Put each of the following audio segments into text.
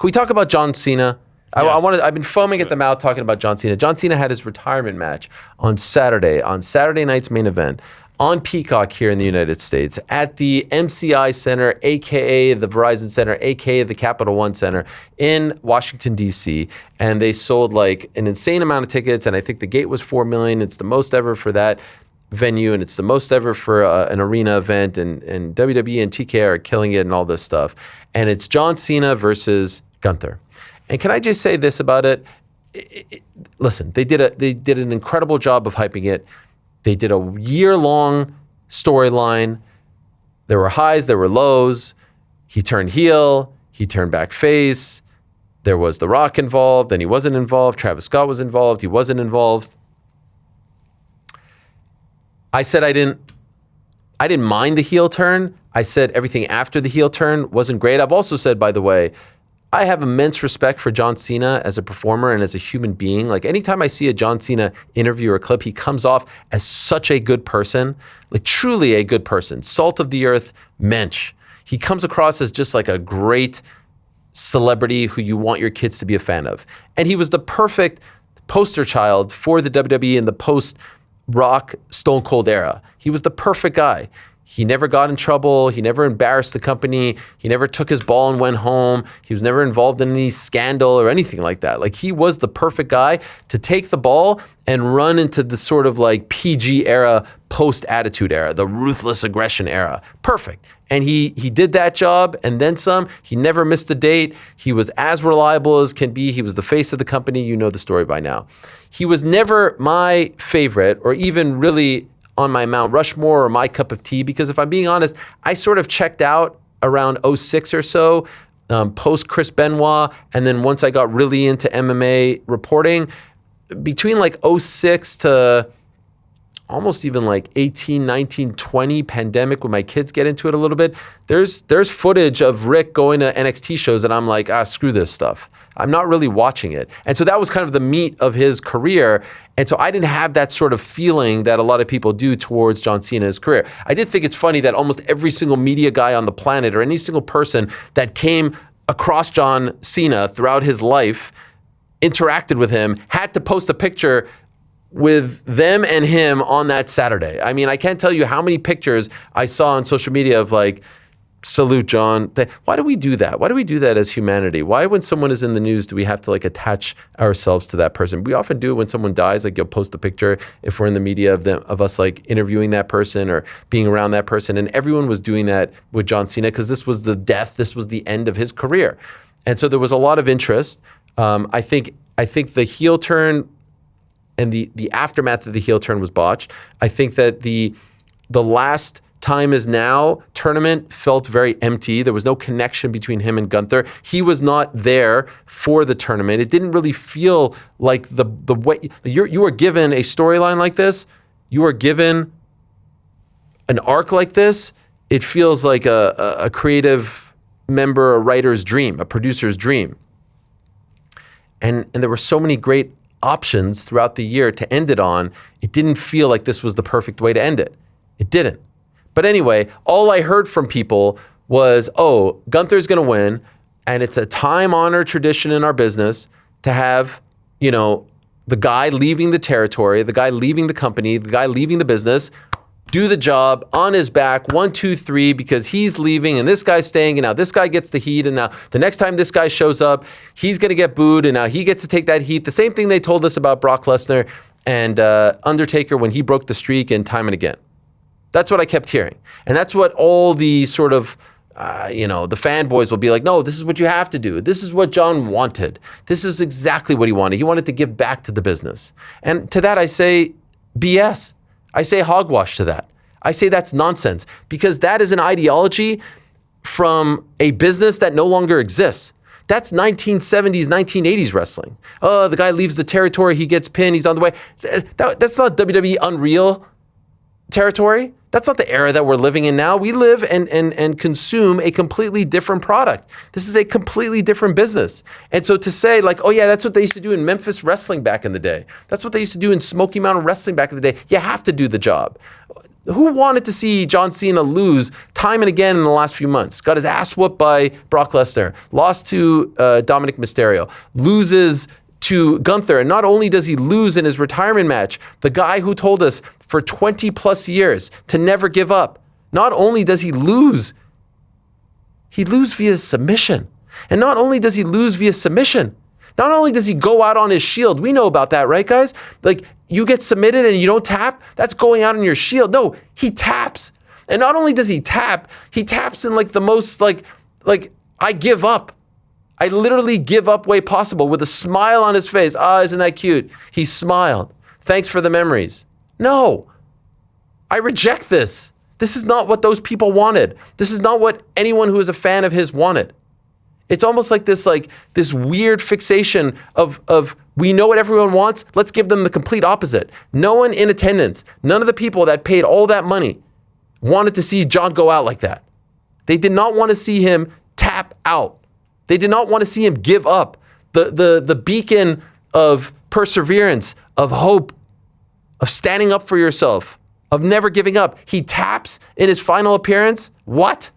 Can we talk about John Cena? Yes. I've been foaming at the mouth talking about John Cena. John Cena had his retirement match on Saturday night's main event on Peacock here in the United States at the MCI Center, aka the Verizon Center, aka the Capital One Center in Washington, D.C. And they sold like an insane amount of tickets, and I think the gate was 4 million. It's the most ever for that venue, and it's the most ever for an arena event, and WWE and TK are killing it and all this stuff. And it's John Cena versus Gunther. And can I just say this about it? Listen, they did an incredible job of hyping it. They did a year-long storyline. There were highs, there were lows. He turned heel, he turned back face. There was The Rock involved, then he wasn't involved. Travis Scott was involved, he wasn't involved. I said I didn't mind the heel turn. I said everything after the heel turn wasn't great. I've also said, by the way, I have immense respect for John Cena as a performer and as a human being. Like anytime I see a John Cena interview or clip, he comes off as such a good person, like truly a good person, salt of the earth mensch. He comes across as just like a great celebrity who you want your kids to be a fan of. And he was the perfect poster child for the WWE in the post-Rock Stone Cold era. He was the perfect guy. He never got in trouble. He never embarrassed the company. He never took his ball and went home. He was never involved in any scandal or anything like that. Like he was the perfect guy to take the ball and run into the sort of like PG era, post-attitude era, the ruthless aggression era. Perfect. And he did that job and then some. He never missed a date. He was as reliable as can be. He was the face of the company. You know the story by now. He was never my favorite or even really on my Mount Rushmore or my cup of tea, because if I'm being honest, I sort of checked out around 06 or so, post Chris Benoit, and then once I got really into MMA reporting, between like 06 to almost even like 18, 19, 20 pandemic, when my kids get into it a little bit, there's footage of Rick going to NXT shows and I'm like, screw this stuff. I'm not really watching it. And so that was kind of the meat of his career. And so I didn't have that sort of feeling that a lot of people do towards John Cena's career. I did think it's funny that almost every single media guy on the planet or any single person that came across John Cena throughout his life, interacted with him, had to post a picture with them and him on that Saturday. I mean, I can't tell you how many pictures I saw on social media of like, salute John. Why do we do that? Why do we do that as humanity? Why when someone is in the news do we have to like attach ourselves to that person? We often do it when someone dies, like you'll post a picture if we're in the media of us like interviewing that person or being around that person. And everyone was doing that with John Cena because this was the death, this was the end of his career. And so there was a lot of interest. I think the heel turn and the aftermath of the heel turn was botched. I think that the last Time Is Now tournament felt very empty. There was no connection between him and Gunther. He was not there for the tournament. It didn't really feel like the way you are given a storyline like this. You are given an arc like this. It feels like a creative member, a writer's dream, a producer's dream. And there were so many great options throughout the year to end it on. It didn't feel like this was the perfect way to end it. It didn't. But anyway, all I heard from people was, Gunther's going to win, and it's a time-honored tradition in our business to have, the guy leaving the territory, the guy leaving the company, the guy leaving the business, do the job on his back, 1, 2, 3, because he's leaving and this guy's staying, and now this guy gets the heat, and now the next time this guy shows up, he's going to get booed, and now he gets to take that heat. The same thing they told us about Brock Lesnar and Undertaker when he broke the streak and time and again. That's what I kept hearing. And that's what all the sort of, the fanboys will be like, no, this is what you have to do. This is what John wanted. This is exactly what he wanted. He wanted to give back to the business. And to that I say BS. I say hogwash to that. I say that's nonsense, because that is an ideology from a business that no longer exists. That's 1970s, 1980s wrestling. Oh, the guy leaves the territory, he gets pinned, he's on the way. That's not WWE Unreal territory. That's not the era that we're living in now. We live and consume a completely different product. This is a completely different business. And so to say like, oh yeah, that's what they used to do in Memphis wrestling back in the day. That's what they used to do in Smoky Mountain wrestling back in the day. You have to do the job. Who wanted to see John Cena lose time and again in the last few months? Got his ass whooped by Brock Lesnar, lost to Dominic Mysterio, loses to Gunther. And not only does he lose in his retirement match, the guy who told us for 20 plus years to never give up, not only does he lose via submission. And not only does he lose via submission, not only does he go out on his shield. We know about that, right, guys? Like, you get submitted and you don't tap, that's going out on your shield. No, he taps. And not only does he taps in like the most like I give up. I literally give up way possible with a smile on his face. Ah, isn't that cute? He smiled. Thanks for the memories. No, I reject this. This is not what those people wanted. This is not what anyone who is a fan of his wanted. It's almost like this weird fixation of we know what everyone wants, let's give them the complete opposite. No one in attendance, none of the people that paid all that money wanted to see John go out like that. They did not want to see him tap out. They did not want to see him give up. The beacon of perseverance, of hope, of standing up for yourself, of never giving up. He taps in his final appearance. What?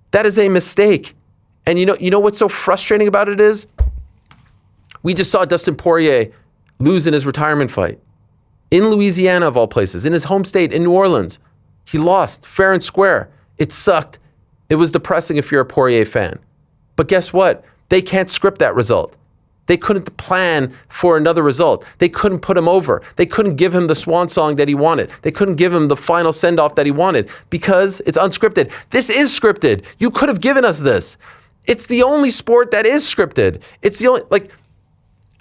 That is a mistake. And you know what's so frustrating about it is? We just saw Dustin Poirier lose in his retirement fight. In Louisiana, of all places, in his home state, in New Orleans. He lost, fair and square. It sucked. It was depressing if you're a Poirier fan. But guess what? They can't script that result. They couldn't plan for another result. They couldn't put him over. They couldn't give him the swan song that he wanted. They couldn't give him the final send-off that he wanted because it's unscripted. This is scripted. You could have given us this. It's the only sport that is scripted. It's the only,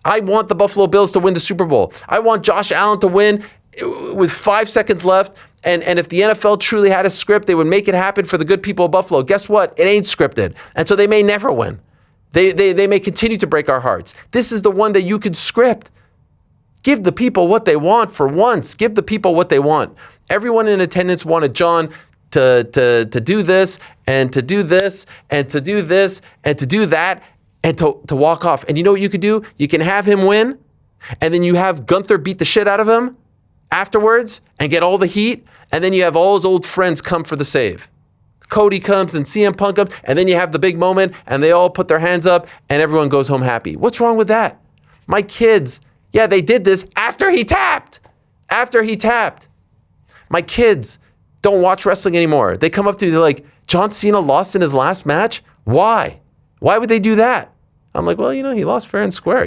I want the Buffalo Bills to win the Super Bowl. I want Josh Allen to win with 5 seconds left. And if the NFL truly had a script, they would make it happen for the good people of Buffalo. Guess what? It ain't scripted. And so they may never win. They may continue to break our hearts. This is the one that you could script. Give the people what they want for once. Give the people what they want. Everyone in attendance wanted John to do this and to do this and to do this and to do that and to walk off. And you know what you could do? You can have him win and then you have Gunther beat the shit out of him afterwards and get all the heat. And then you have all his old friends come for the save. Cody comes and CM Punk comes, and then you have the big moment and they all put their hands up and everyone goes home happy. What's wrong with that? My kids, yeah, they did this after he tapped. After he tapped. My kids don't watch wrestling anymore. They come up to me, they're like, John Cena lost in his last match? Why? Why would they do that? I'm like, well, he lost fair and square.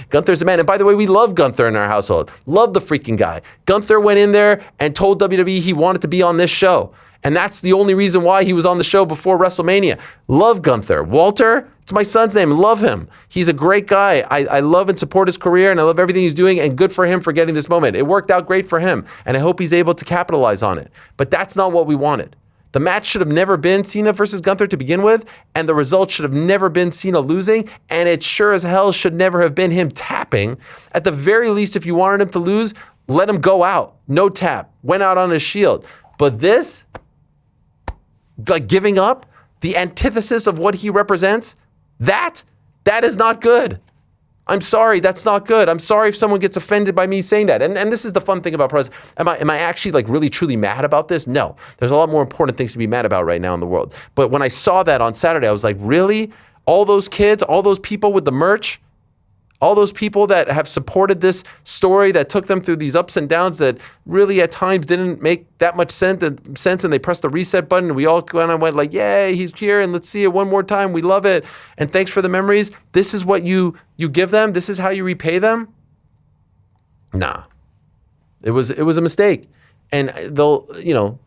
Gunther's a man. And by the way, we love Gunther in our household. Love the freaking guy. Gunther went in there and told WWE he wanted to be on this show. And that's the only reason why he was on the show before WrestleMania. Love Gunther. Walter, it's my son's name. Love him. He's a great guy. I love and support his career and I love everything he's doing and good for him for getting this moment. It worked out great for him and I hope he's able to capitalize on it. But that's not what we wanted. The match should have never been Cena versus Gunther to begin with, and the result should have never been Cena losing, and it sure as hell should never have been him tapping. At the very least, if you wanted him to lose, let him go out. No tap. Went out on his shield. But this, like giving up, the antithesis of what he represents, that is not good. I'm sorry, that's not good. I'm sorry if someone gets offended by me saying that. And this is the fun thing about pros. Am I actually like really truly mad about this? No. There's a lot more important things to be mad about right now in the world. But when I saw that on Saturday, I was like, really? All those kids, all those people with the merch, all those people that have supported this story that took them through these ups and downs that really at times didn't make that much sense and they pressed the reset button and we all kind of went like, yay, he's here and let's see it one more time. We love it. And thanks for the memories. This is what you give them. This is how you repay them. Nah, it was a mistake. And they'll,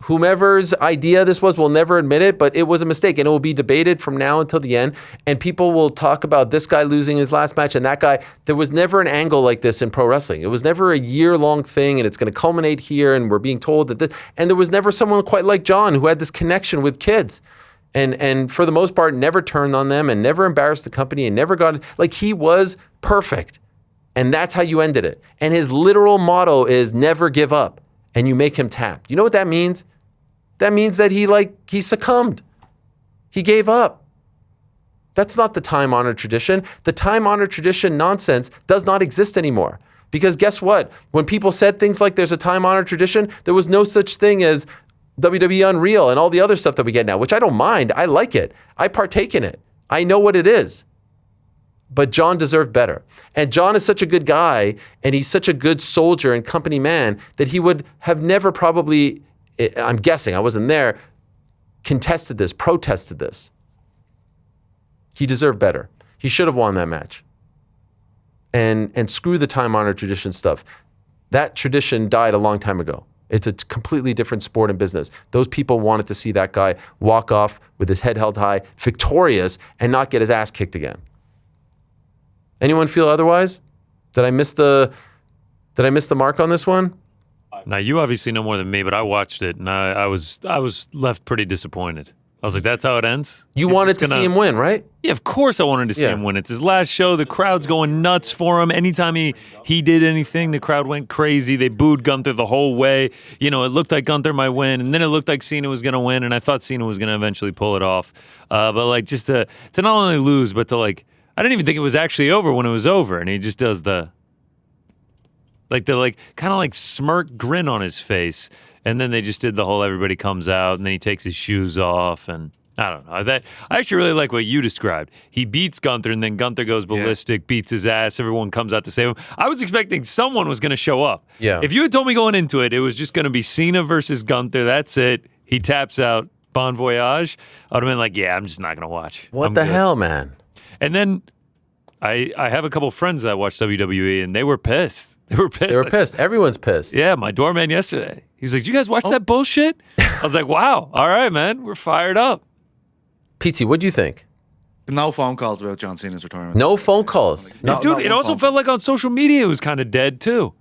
whomever's idea this was will never admit it, but it was a mistake and it will be debated from now until the end. And people will talk about this guy losing his last match and that guy. There was never an angle like this in pro wrestling. It was never a year-long thing and it's going to culminate here and we're being told that this, and there was never someone quite like John who had this connection with kids and for the most part never turned on them and never embarrassed the company and never got, like he was perfect. And that's how you ended it. And his literal motto is never give up and you make him tap. You know what that means? That means that he succumbed. He gave up. That's not the time-honored tradition. The time-honored tradition nonsense does not exist anymore. Because guess what? When people said things like there's a time-honored tradition, there was no such thing as WWE Unreal and all the other stuff that we get now, which I don't mind. I like it. I partake in it. I know what it is. But John deserved better. And John is such a good guy, and he's such a good soldier and company man that he would have never probably, I'm guessing, I wasn't there, contested this, protested this. He deserved better. He should have won that match. And screw the time-honored tradition stuff. That tradition died a long time ago. It's a completely different sport and business. Those people wanted to see that guy walk off with his head held high, victorious, and not get his ass kicked again. Anyone feel otherwise? Did I miss the mark on this one? Now, you obviously know more than me, but I watched it, and I was left pretty disappointed. I was like, that's how it ends? You wanted to see him win, right? Yeah, of course I wanted to see him win. It's his last show. The crowd's going nuts for him. Anytime he did anything, the crowd went crazy. They booed Gunther the whole way. You know, it looked like Gunther might win, and then it looked like Cena was going to win, and I thought Cena was going to eventually pull it off. But, like, just to not only lose, but to, like, I didn't even think it was actually over when it was over, and he just does the kind of like smirk grin on his face. And then they just did the whole everybody comes out, and then he takes his shoes off, and I don't know. I actually really like what you described. He beats Gunther, and then Gunther goes ballistic, beats his ass. Everyone comes out to save him. I was expecting someone was going to show up. Yeah. If you had told me going into it, it was just going to be Cena versus Gunther. That's it. He taps out. Bon voyage. I would have been like, yeah, I'm just not going to watch. What the hell, man? And then I have a couple friends that watch WWE, and they were pissed. They were pissed. Everyone's pissed. Yeah, my doorman yesterday. He was like, "Did you guys watch that bullshit?" I was like, "Wow, all right, man, we're fired up." Pete, what do you think? No phone calls about John Cena's retirement. No phone calls. No, dude, it also felt like on social media it was kind of dead too.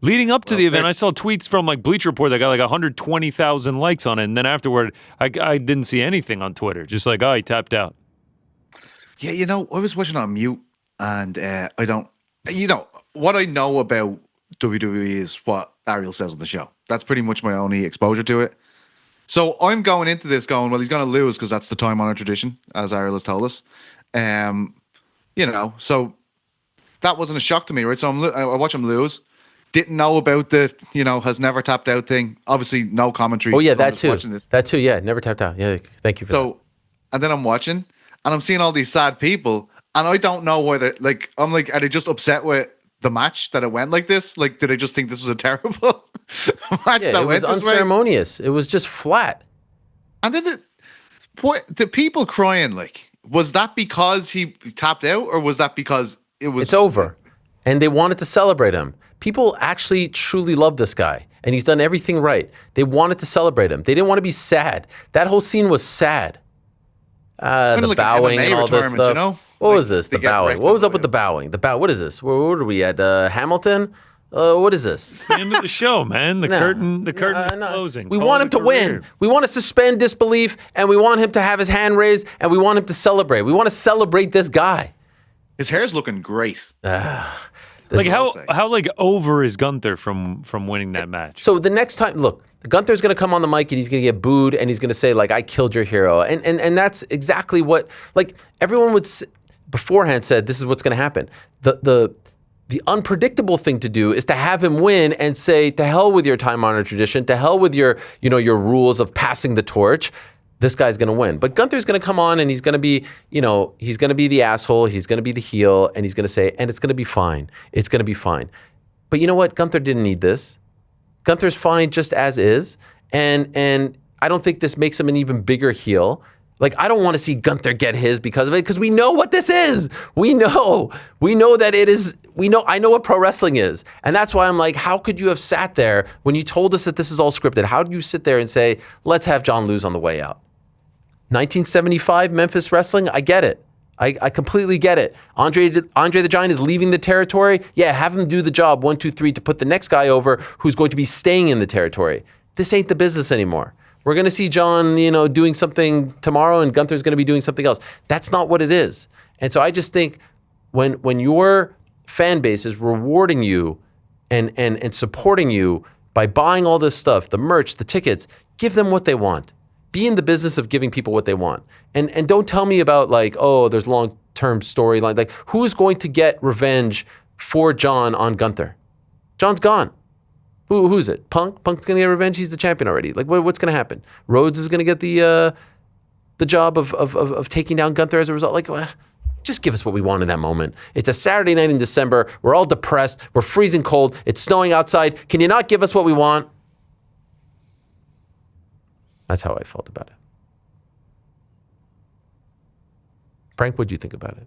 Leading up to the event, I saw tweets from like Bleacher Report that got like 120,000 likes on it, and then afterward, I didn't see anything on Twitter. Just like, oh, he tapped out. Yeah, you know, I was watching on mute, and I don't, you know, what I know about WWE is what Ariel says on the show. That's pretty much my only exposure to it. So I'm going into this going, well, he's going to lose because that's the time-honored tradition, as Ariel has told us. You know, so that wasn't a shock to me, right? So I watch him lose. Didn't know about the, you know, has never tapped out thing. Obviously, no commentary. Oh, yeah, that too. That too, yeah, never tapped out. Yeah, thank you for that. And then I'm watching, and I'm seeing all these sad people, and I don't know whether, like, I'm like, are they just upset with the match that it went like this? Like, did they just think this was a terrible match that it was unceremonious. It was just flat. And then the people crying, like, was that because he tapped out, or was that because it was... It's over. And they wanted to celebrate him. People actually truly love this guy, and he's done everything right. They wanted to celebrate him. They didn't want to be sad. That whole scene was sad. The like bowing and all this stuff. You know? What was this? The bowing. What was up with the bowing? What is this? What are we at? Hamilton? What is this? It's the end of the show, man. The curtain is closing. We want him to win. We want to suspend disbelief, and we want him to have his hand raised, and we want him to celebrate. We want to celebrate this guy. His hair's looking great. Like how like over is Gunther from winning that match? So the next time, look, Gunther's going to come on the mic and he's going to get booed and he's going to say like, I killed your hero. And that's exactly what, like, everyone would beforehand said, this is what's going to happen. The unpredictable thing to do is to have him win and say, to hell with your time-honored tradition, to hell with your, you know, your rules of passing the torch. This guy's going to win. But Gunther's going to come on and he's going to be, you know, he's going to be the asshole. He's going to be the heel and he's going to say, and it's going to be fine. It's going to be fine. But you know what? Gunther didn't need this. Gunther's fine just as is. And I don't think this makes him an even bigger heel. Like, I don't want to see Gunther get his because of it, because we know what this is. We know that it is, I know what pro wrestling is. And that's why I'm like, how could you have sat there when you told us that this is all scripted? How do you sit there and say, let's have John lose on the way out? 1975 Memphis wrestling, I get it. I completely get it. Andre the Giant is leaving the territory. Yeah, have him do the job 1, 2, 3 to put the next guy over who's going to be staying in the territory. This ain't the business anymore. We're going to see John, you know, doing something tomorrow and Gunther's going to be doing something else. That's not what it is. And so I just think when your fan base is rewarding you and supporting you by buying all this stuff, the merch, the tickets, give them what they want. Be in the business of giving people what they want. And don't tell me about like, oh, there's long-term storyline. Like, who is going to get revenge for John on Gunther? John's gone. Who's it? Punk? Punk's going to get revenge? He's the champion already. Like, what's going to happen? Rhodes is going to get the job of taking down Gunther as a result. Like, just give us what we want in that moment. It's a Saturday night in December. We're all depressed. We're freezing cold. It's snowing outside. Can you not give us what we want? That's how I felt about it. Frank, what do you think about it?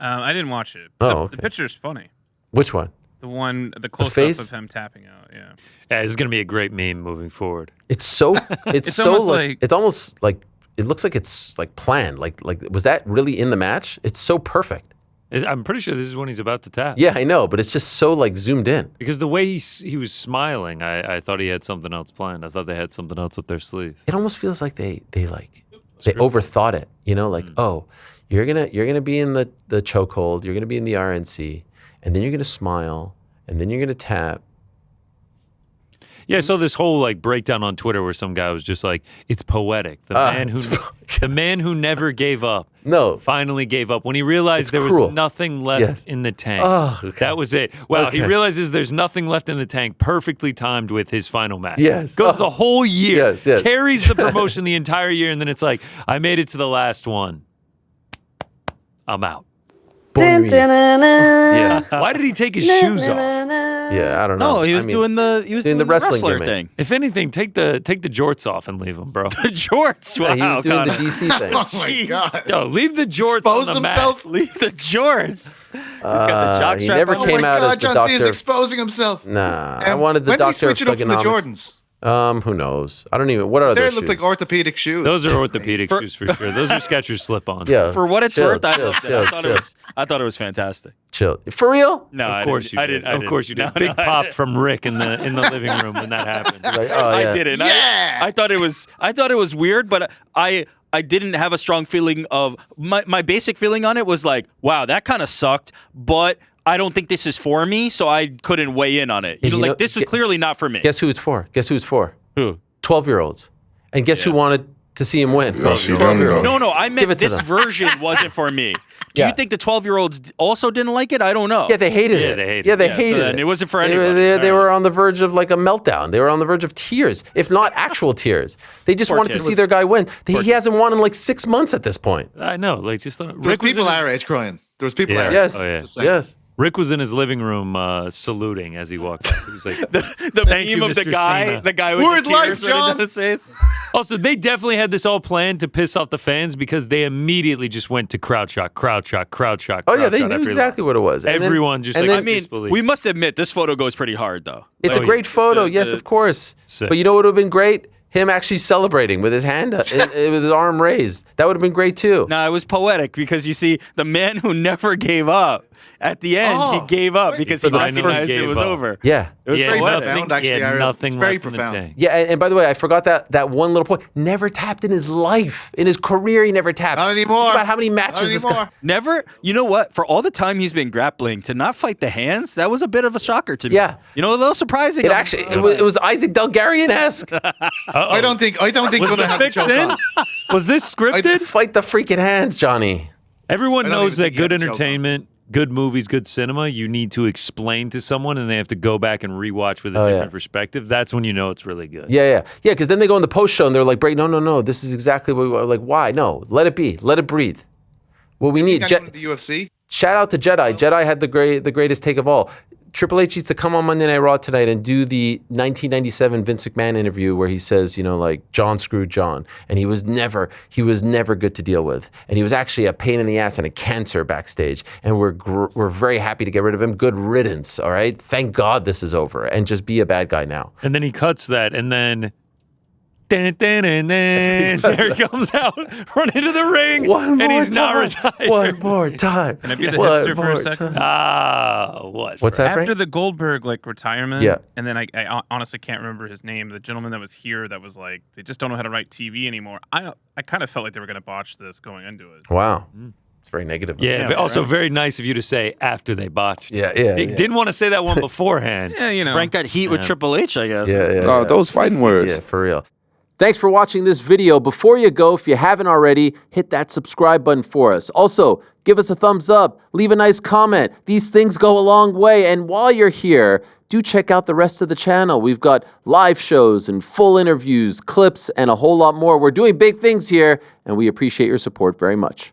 I didn't watch it. Oh, The picture's funny. Which one? The close-up of him tapping out, yeah. Yeah, this is going to be a great meme moving forward. It's so, it's so almost like, it's almost like, it looks like it's like planned. Like, was that really in the match? It's so perfect. I'm pretty sure this is when he's about to tap. Yeah, I know, but it's just so like zoomed in. Because the way he was smiling, I thought he had something else planned. I thought they had something else up their sleeve. It almost feels like they overthought it. You know, like, oh, you're gonna be in the chokehold, you're gonna be in the RNC, and then you're gonna smile, and then you're gonna tap. Yeah, I saw this whole like breakdown on Twitter where some guy was just like, "It's poetic." The man who never gave up, finally gave up when he realized there was nothing left in the tank. Oh, okay. That was it. Wow, he realizes there's nothing left in the tank. Perfectly timed with his final match. Yes, goes the whole year. Yes. Carries the promotion the entire year, and then it's like, I made it to the last one. I'm out. Yeah. Why did he take his shoes off? Yeah, I don't know. No, he was doing the wrestling wrestler gimmick. thing. If anything, take the jorts off and leave him, bro. The jorts. Wow, Yeah, he was doing Connor. the DC thing. Oh my God. Yo, leave the jorts Expose on the himself? mat. Leave the jorts. He's got the jock He strap never on. Oh came my out God, as the John Cena's doctor. exposing himself. Nah, I wanted the when did he doctor of switch it up from the Thugonomics. Jordans? Who knows? I don't even. What are There those looked shoes? like orthopedic shoes. Those are orthopedic shoes for sure. Those are Skechers slip-ons. Yeah. For what it's Chill, worth, I chill, loved it. chill, I thought it was fantastic. Chill. For real? No, Of course you did. Of course you did. No, Big no, pop from Rick in the living room when that happened. Like, oh, yeah. I didn't. Yeah! I thought it was weird, but I didn't have a strong feeling of my basic feeling on it was like, wow, that kind of sucked, but I don't think this is for me, so I couldn't weigh in on it. This was clearly not for me. Guess who it's for? Guess who it's for? Who? 12-year-olds. And guess who wanted to see him win? 12-year-olds. No, I Give meant it to this them. version wasn't for me. Do Yeah. you think the 12-year-olds also didn't like it? I don't know. Yeah, they hated Yeah, it. they hated yeah, it. they Yeah, so hated then it. it wasn't for They- anyone. They, All they right. were on the verge of like a meltdown. They were on the verge of tears, if not actual tears. They just Poor wanted to kids. see their guy win. He hasn't won in like 6 months at this point. I know. Like just There was Rick was people in, our age crying. There was people Yeah. our age. Yes. Oh, yeah. Just saying. Yes. Rick was in his living room saluting as he walked out. He was like, The Thank meme you, of the Mr. guy, Cena. the guy with Word the life, tears running John. down his face. Also, they definitely had this all planned to piss off the fans because they immediately just went to crowd shock. Oh, yeah, they knew exactly what it was. And then- Everyone just and like, then- I mean, disbelief. we must admit this photo goes pretty hard though. It's Oh, a great yeah. photo. Yes, of course. Sick. But you know what would have been great? Him actually celebrating with his hand, with his arm raised. That would have been great too. No, it was poetic because you see the man who never gave up. At the end, he gave up because he For the first recognized it gave was up. over. Yeah. It was Yeah, very nothing, poetic. profound, actually, yeah, Ariel. nothing It's very left in the profound. tank. Yeah, and by the way, I forgot that one little point. Never tapped in his life. In his career, he never tapped. Not anymore. Think about how many matches Not this guy. anymore. Never, you know what? For all the time he's been grappling, to not fight the hands, that was a bit of a shocker to me. Yeah. You know, a little surprising. It actually, it was Isaac Delgarian-esque. I don't think Was Gunnar the had the fix choke in? on. Was this scripted? Fight the freaking hands, Johnny. Everyone I don't knows even that think he good had a choke on. entertainment, good movies, good cinema, you need to explain to someone and they have to go back and rewatch with a Oh, different yeah. perspective. That's when you know it's really good. Yeah. Because then they go in the post show and they're like, no. This is exactly what we want. Like, why? No, let it be. Let it breathe. What we need. Anyone in the UFC. Shout out to Jedi. Jedi had the greatest take of all. Triple H needs to come on Monday Night Raw tonight and do the 1997 Vince McMahon interview where he says, like John screwed John, and he was never good to deal with, and he was actually a pain in the ass and a cancer backstage, and we're very happy to get rid of him. Good riddance, all right. Thank God this is over, and just be a bad guy now. And then he cuts that and then there he comes out, run into the ring, and he's not retired. One more time. Can I be the One hipster for more a second? time. What? What's that, After Frank? the Goldberg retirement, Yeah. and then I honestly can't remember his name. The gentleman that was here that was like, they just don't know how to write TV anymore. I kind of felt like they were going to botch this going into it. Wow. It's very negative. Yeah, Yeah, but also right. very nice of you to say after they botched. Yeah. He didn't want to say that one beforehand. Yeah, you know. Frank got heat with Triple H, I guess. Yeah. Those fighting words. Yeah, for real. Thanks for watching this video. Before you go, if you haven't already, hit that subscribe button for us. Also, give us a thumbs up, leave a nice comment. These things go a long way. And while you're here, do check out the rest of the channel. We've got live shows and full interviews, clips, and a whole lot more. We're doing big things here, and we appreciate your support very much.